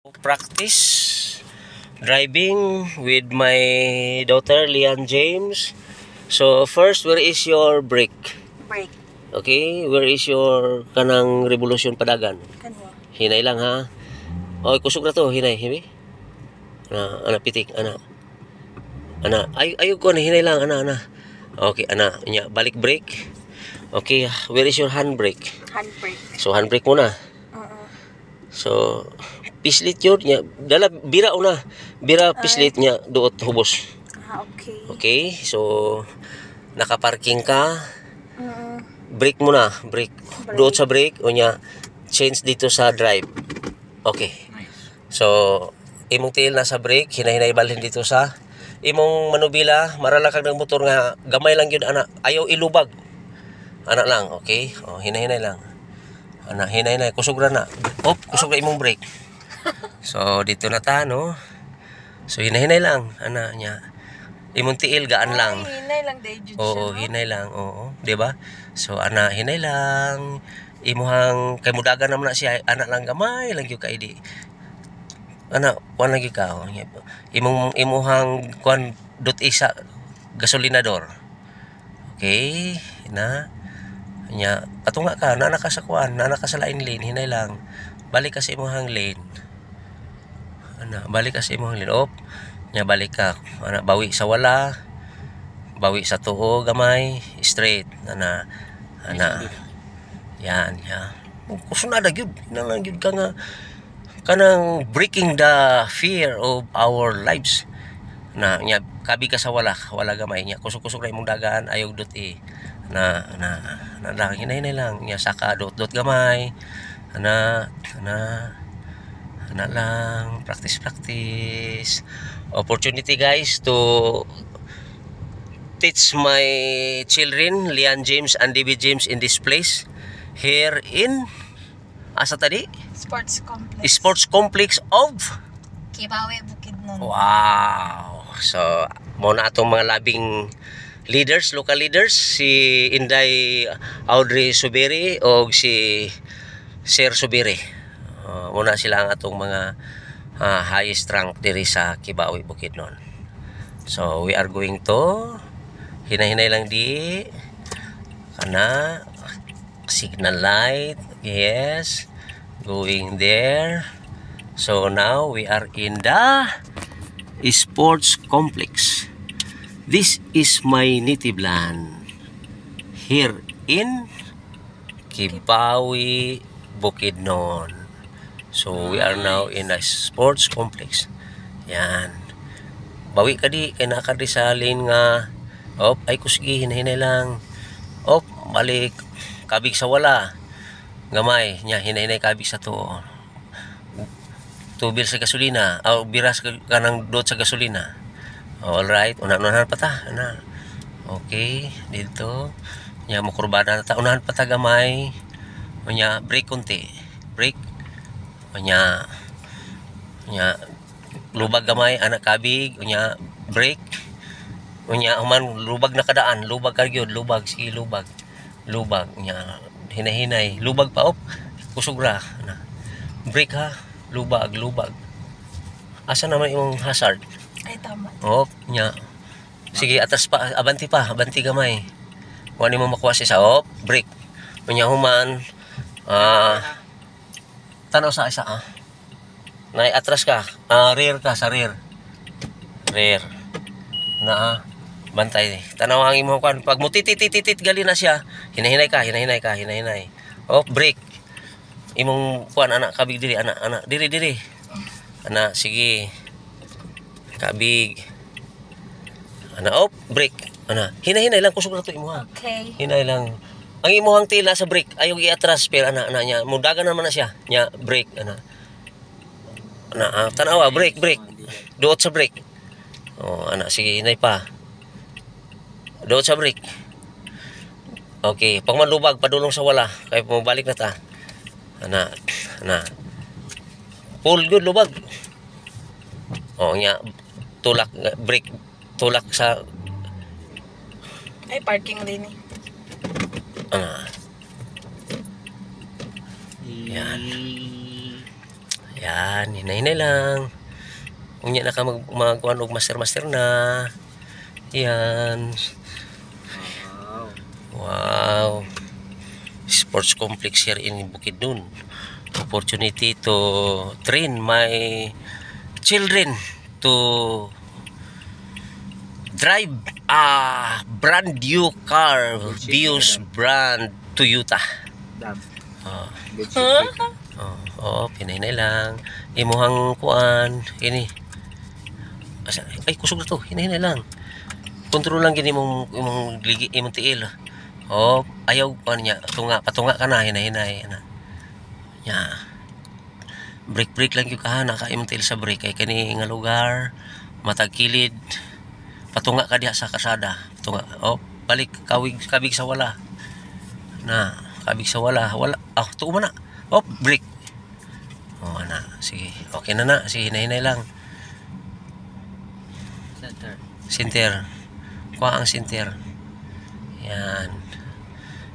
Practice driving with my daughter Lian James. So first, where is your brake? Brake. Okay, where is your kanang revolution padagan? Kanya. Hinay lang ha. Oy, kusog na to, hinay, hibi. Ana pitik, ana. Ayog ko na hinay lang, ana. Okay, ana, nya balik brake. Okay, where is your handbrake? Handbrake. So handbrake muna. So pislit yun nya dala bira una. Bira pislit nya duot hubos. Okay. Okay, so nakaparking ka. Brake muna, brake. Duot sa brake unya change dito sa drive. Okay. So imong tiil na sa brake, hinahinay balhin dito sa imong manubila, marala kag ng motor nga gamay lang yun ana, ayaw ilubag. Ana lang, okay? Oh, hinahinay lang. Ana, hinay-hinay, kusog na. Kusog na imong brake. So dito na ta, no? So hinahinay lang, ana nya. Imong tiil gaan lang. Hinay lang day jud siya. Oo, hinay lang, oo, di ba? So ana, hinay lang. Imuhang kay mudagan naman na siya, ana lang gamay lang gyud kay di. Ana, kuan lagi ka. Imuhang kuan dot isa gasolinador. Okay, na nya patunga ka na ka sa kuan, na ka sa lain lane, hinay lang. Balik ka sa imong lane. Ana, balik ka sa imong lane. Nya balik ka. Ana, bawi sa wala. Bawi sa tuo gamay, straight. Ana. Yan, ya. Kusunada gyud, nang gyud ka nga kanang breaking the fear of our lives. Na nya kabi ka sa wala gamay nya kusog-kusog ra imong dagan ayaw dot na lang hinay lang nya saka dot gamay ana lang practice opportunity guys to teach my children Lian James and David James in this place here in asa tadi sports complex of Kibawe, Bukidnon. Wow. So mo na atong mga labing leaders, local leaders, si Inday Audrey Subiri o si Sir Subiri. Muna sila ang atong mga highest rank diri sa Kibawe, Bukidnon. So we are going to hinay-hinay lang di kana signal light. Yes. Going there. So now we are in the sports complex. This is my native land here in Kibawe, Bukidnon. So we are now in a sports complex. Yan. Bawi ka di kay naka di sa lane nga. Ay kusgi hinay lang. Balik kabig sa wala. Gamay nya hinay kabig sa tuo. Tubil sa gasolina o biras ka nang dot sa gasolina. Alright, unahan pa ta. Okay, dito. Nya makurbada na ta. Unahan pa ta gamay. Nya brake konti. Brake. Nya lubag gamay anak kabig. Nya brake. Nya human lubag na kadaan. Lubag ka gyud, lubag sige lubag. Lubag nya hinay-hinay. Lubag pa kusog ra. Brake ha. Lubag. Asa naman yung hazard? Ay, tama. Nya. Sige, atas pa, abanti gamay. Kung ano mo makuha siya sa, brake. Nya human, tanaw sa isa, Nay, atras ka, rear ka, sa rear. Bantay. Tanaw ang imo kan. Pag mo titit gali na siya, hinahinay ka. Brake. Imong kuan anak kabig diri anak diri anak sige kabig anak brake hinay lang kusog ra to imuha. Okay, Hinay lang ang imuhang tila sa brake ayaw i-atras pero anak nya mudagan naman na siya nya brake tanawa brake duot sa brake anak sige hinay pa duot sa brake. Okay, pag manlubag padulong sa wala kay pumabalik na ta. Pull good lubag. Nya tulak brake tulak sa ay parking din eh. Yan. Yan, hinay-hinay lang. Unya na ka magkuhan og master na. Yan. Wow. Wow. Sports complex here in Bukidnon. Opportunity to train my children to drive a brand new car, Vios brand Toyota. Dam. Oh, Good shit. pinay lang. Imuhang kuan, ini. Ay, kusog na to. Hinay lang. Kontrol lang gini imong ligi imong tiil. Ayaw kuan niya. Patunga ka na hinay ana. Nya. Break lang gyud ka na ka imong tiil sa break kay kani nga lugar matag kilid. Patunga ka diha sa kasada. Patunga. Balik kabig sa wala. Kabig sa wala. Tuo man na. Break. Ana. Sige. Okay na. Sige, hinay lang. Center. Sinter. Kuha ang sinter. Yan.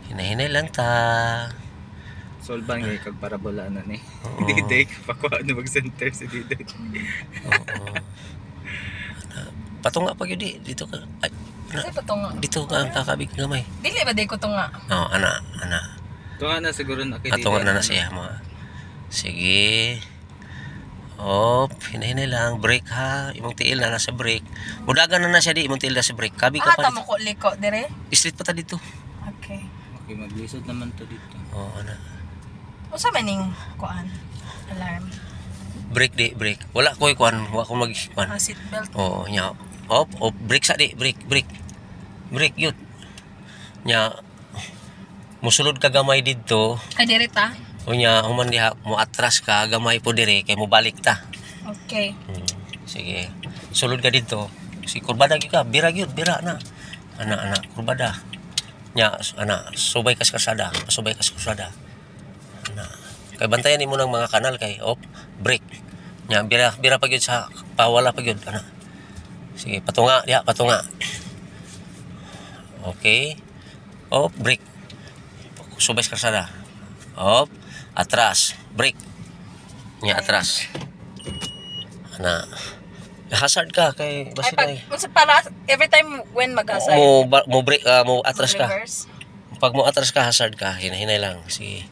Hinay lang ta. Solbang yung kag parabola na ni. Oo. Diday pakuha na mag-center si Diday. Oo. Patunga pa gyud dito ka. Ay, Kasi patunga. dito ka ang kakabig gamay. Dili ba di ko tunga? Ana. Tunga na siguro na kay Patunga na siya mo. Sige. Hinay lang. Break ha. Imong tiil na nasa break. Mudagan na siya di. Imong tiil na sa break. Kabig ka pa Tamo dito. ko liko dire. Street pa ta dito. Okay. Okay, maglisod naman to dito. Ana. Unsa man ning kuan? Alarm. Break di. Break. Wala ko kuan. Wala ko mag-kuan. Seatbelt. Nya. Break sa di. Break. Break yun. Nya. Musulod ka gamay dito. Kadiri ta. Nya, human diha mo atras ka gamay po dire kay mo balik ta. Okay. Sige. Sulod ka dito. Si kurbada gyud ka, bira na. Ana, kurbada. Nya, subay ka sa kasada. Ana. Kay bantayan nimo ng mga kanal kay break. Nya, bira pa gyud sa pawala pa gyud ana. Sige, patunga. Okay. Break. Subay sa kasada. Atras. Break. Nya, atras. Ana. Hazard ka kay basta Ay, para every time when mag-asay. mo break mo atras ka. Reverse. Pag mo atras ka hazard ka, hinay lang. Sige.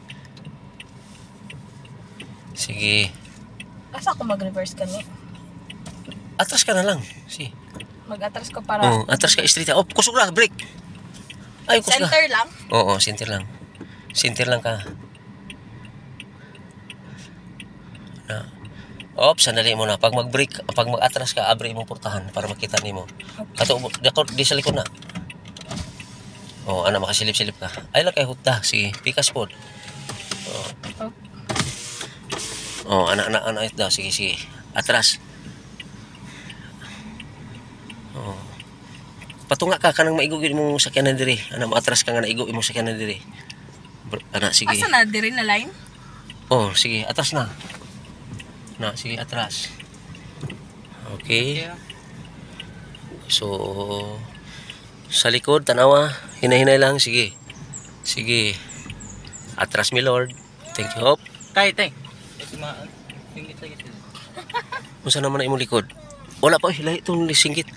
Asa ako mag-reverse kani? Atras ka na lang. Sige. Mag-atras ko para Atras ka straight. Kusog na, break. Ay, kusog na. center lang. Oo, center lang. Center lang ka. Sandali mo na. Pag mag-break, pag mag-atras ka, abri mo portahan para makita nimo. Kato, di sa likod na. Makasilip-silip ka. Ay lang kay hutda. Sige, pikas po. Anak ito. Sige. Atras. Patunga ka kanang maigugin mo sakyanan diri. Mo atras ka nga naigo imong sakyanan diri. Sige. Asa na diri na line? Sige, atras na. Sige, atras. Okay. So, sa likod, tanawa. Hinay lang. Sige. Atras, mi Lord. Thank you. Tay. Kung naman na imong likod? Wala pa, hilay itong singgit.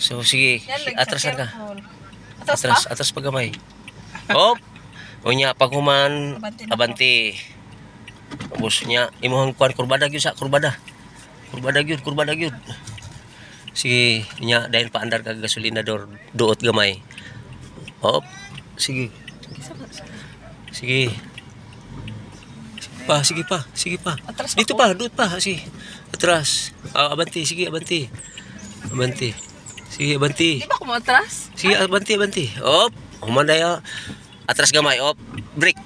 So, sige. Atras na ka. Atras pagamay. Unya, paghuman, abanti. Tapos niya, imuhang kuan, kurbada gyud. Sige, niya, dahil paandar ka gasolina duot gamay. Sige. Sige pa. Atras Dito pa, duot pa. Sige. Atras. Abanti. Sige, abanti. Sige, abanti. Di ba ako mo atras? Sige, abanti. Humanday. Atras gamay. Break.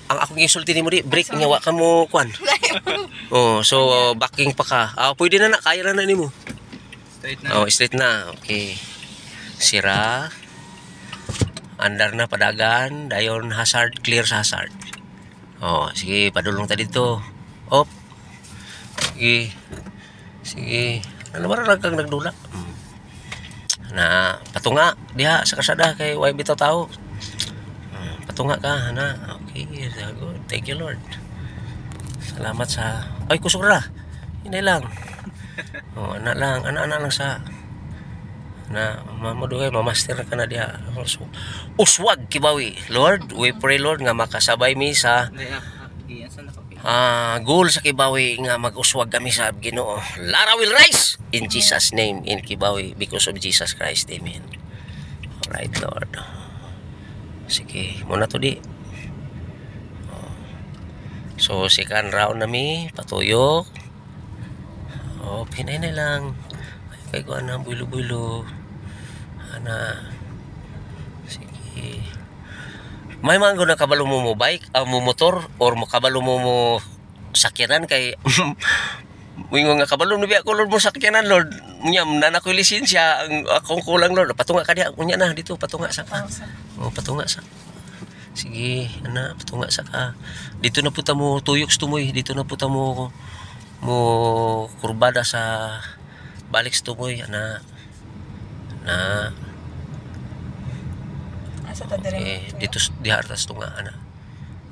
Ang akong gisulti nimo di, break nya wa ka mo kuan. So backing pa ka. Pwede na kaya na nimo. Straight na. Straight na. Okay. Sira. Andar na padagan, dayon hazard, clear sa hazard. Sige, padulong ta dito. Sige. Ano mararag kang nagdula? Patunga diha sa kasada kay way bitaw tao. Patunga ka, Okay, good. Thank you, Lord. Salamat sa ay kusog ra. Hinay lang. Oh, ana lang sa na mamudugay mamaster ka na diha. So, uswag kibawi. Lord, we pray Lord nga makasabay mi sa Iyan sa nakapit. goal sa Kibawi nga mag-uswag kami sa Ginoo. Lara will rise in Jesus name in Kibawi because of Jesus Christ. Amen. Alright Lord. Sige, muna to di. So, second round na mi, patuyok. Oh, pinay na lang. Ay, kay ko na, bulo-bulo. Ana. Sige. May mga guna kabalo mo bike, mo motor, or mo kabalo mo sakyanan kay wingo nga kabalo no biya ko Lord mo sakyanan Lord. Nyam na ko lisensya ang akong kulang Lord. Patunga ka diha unya na dito patunga sa ka. Oh, patunga sa. Sige, ana, patunga sa ka. Dito na puta mo tuyok tumoy, dito na puta mo kurbada sa balik tumoy ana. Na Asa ta dire? dito di hartas tunga ana.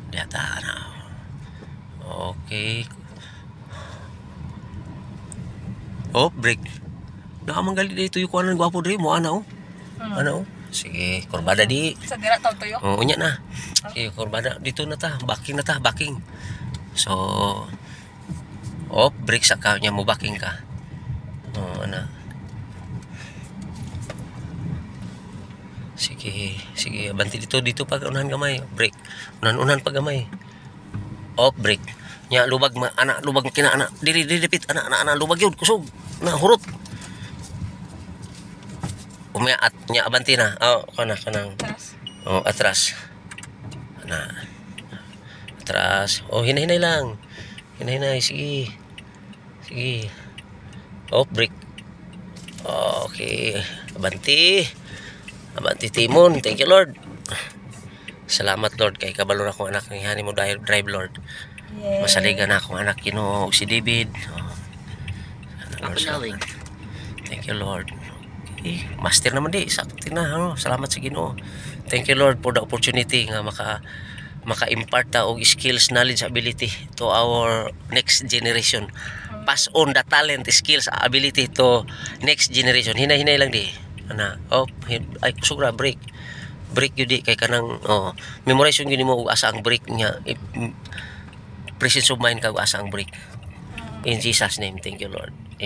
Di ata ana. Okay. Oh, break. Nakamanggali dito yung kuanan gwapo diri mo ana oh. Ano? Sige, kurbada di. Sa dira taw tuyo. Oh, unya na. Sige, kurbada dito na ta, backing na ta, backing. So, break sa ka nya mo backing ka. Oh, ana. Sige, abanti dito pag unahan gamay, break. Unahan pag gamay. Break. Nya lubag anak lubag kina anak. Diri dipit anak lubag yun kusog. Na hurot. Umiat nya abanti na. Kanang. Taras. Atras. Ana. Atras. Hinay-hinay lang. Hinay-hinay, sige. Break. Okay. Abanti Timon. Thank you Lord. Salamat Lord kay kabalo na akong anak ng hani mo drive Lord. Yes. Masaligan na akong anak Ginoo si David. Lord, salamat. Thank you Lord. Okay. Master naman di sakti na salamat sa Ginoo. Thank you Lord for the opportunity nga maka-impart ta og skills, knowledge, ability to our next generation. Pass on the talent, skills, ability to next generation. Hinay-hinay lang di. Ana, ay kusog ra break yun di kay kanang memorize yun mo og asa ang break niya presence of mind ka og asa ang break in Jesus name. Thank you Lord.